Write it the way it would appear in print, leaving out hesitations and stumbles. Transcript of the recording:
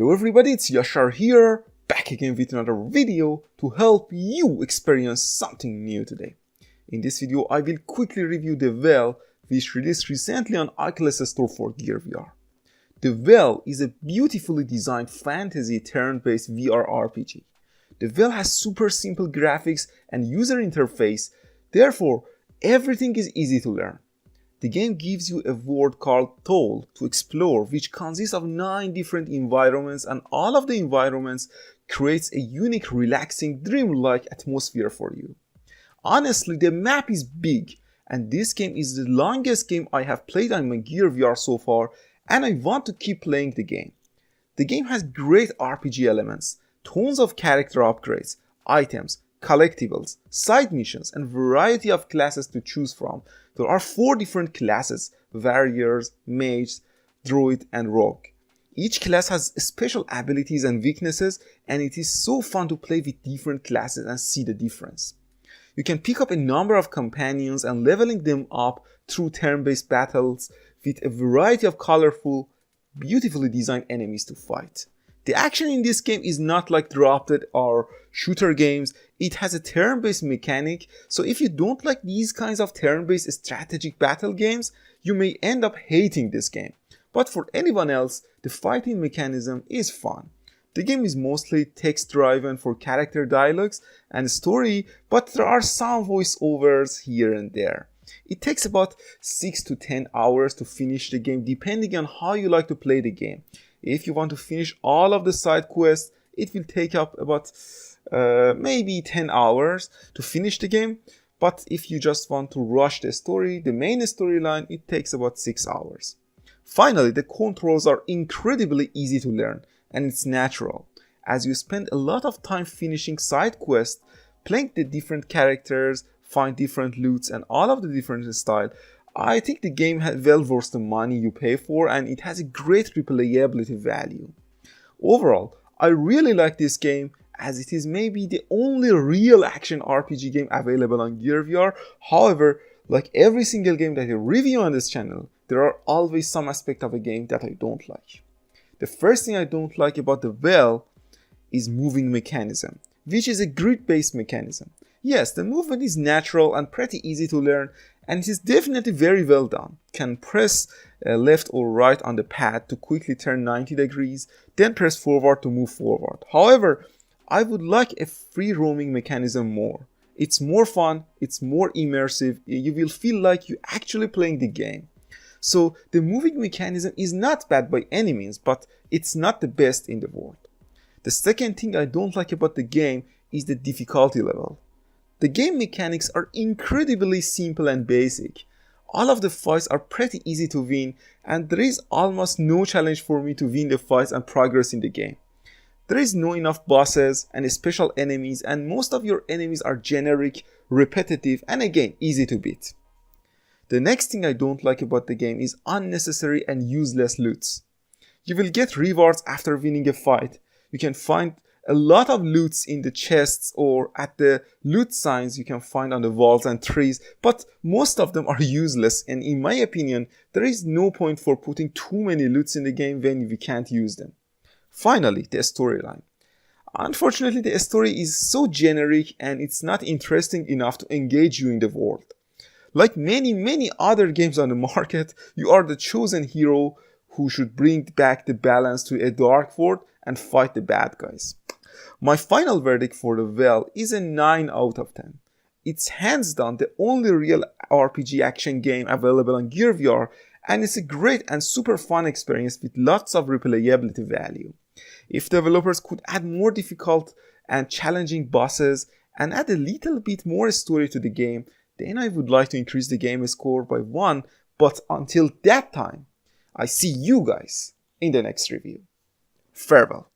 Hello everybody, it's Yashar here, back again with another video to help you experience something new today. In this video, I will quickly review The Well, which released recently on Oculus Store for Gear VR. The Well is a beautifully designed fantasy turn-based VR RPG. The Well has super simple graphics and user interface, therefore everything is easy to learn. The game gives you a world called Toll to explore, which consists of 9 different environments, and all of the environments creates a unique, relaxing, dreamlike atmosphere for you. Honestly, the map is big, and this game is the longest game I have played on my Gear VR so far, and I want to keep playing the game. The game has great RPG elements, tons of character upgrades, items, collectibles, side missions, and variety of classes to choose from. There are 4 different classes: warriors, mages, druid, and rogue. Each class has special abilities and weaknesses, and it is so fun to play with different classes and see the difference. You can pick up a number of companions and leveling them up through turn-based battles with a variety of colorful, beautifully designed enemies to fight. The action in this game is not like Drop-Dead or shooter games. It has a turn-based mechanic, so if you don't like these kinds of turn-based strategic battle games, you may end up hating this game. But for anyone else, the fighting mechanism is fun. The game is mostly text-driven for character dialogues and story, but there are some voiceovers here and there. It takes about 6 to 10 hours to finish the game, depending on how you like to play the game. If you want to finish all of the side quests, it will take up about maybe 10 hours to finish the game. But if you just want to rush the story, the main storyline, it takes about 6 hours. Finally, the controls are incredibly easy to learn, and it's natural. As you spend a lot of time finishing side quests, playing the different characters, find different loots, and all of the different styles, I think the game has well worth the money you pay for, and it has a great replayability value. Overall, I really like this game, as it is maybe the only real action RPG game available on Gear VR. However, like every single game that I review on this channel, there are always some aspect of a game that I don't like. The first thing I don't like about The Well is moving mechanism, which is a grid-based mechanism. Yes, the movement is natural and pretty easy to learn, and it is definitely very well done. Can press left or right on the pad to quickly turn 90 degrees, then press forward to move forward. However, I would like a free roaming mechanism more. It's more fun, it's more immersive, you will feel like you're actually playing the game. So the moving mechanism is not bad by any means, but it's not the best in the world. The second thing I don't like about the game is the difficulty level. The game mechanics are incredibly simple and basic. All of the fights are pretty easy to win, and there is almost no challenge for me to win the fights and progress in the game. There is no enough bosses and special enemies, and most of your enemies are generic, repetitive, and again easy to beat. The next thing I don't like about the game is unnecessary and useless loots. You will get rewards after winning a fight. You can find a lot of loots in the chests or at the loot signs you can find on the walls and trees, but most of them are useless, and in my opinion, there is no point for putting too many loots in the game when we can't use them. Finally, the storyline. Unfortunately, the story is so generic and it's not interesting enough to engage you in the world. Like many other games on the market, you are the chosen hero who should bring back the balance to a dark world and fight the bad guys. My final verdict for The Well is a 9 out of 10. It's hands down the only real RPG action game available on Gear VR, and it's a great and super fun experience with lots of replayability value. If developers could add more difficult and challenging bosses and add a little bit more story to the game, then I would like to increase the game score by 1, but until that time, I see you guys in the next review. Farewell.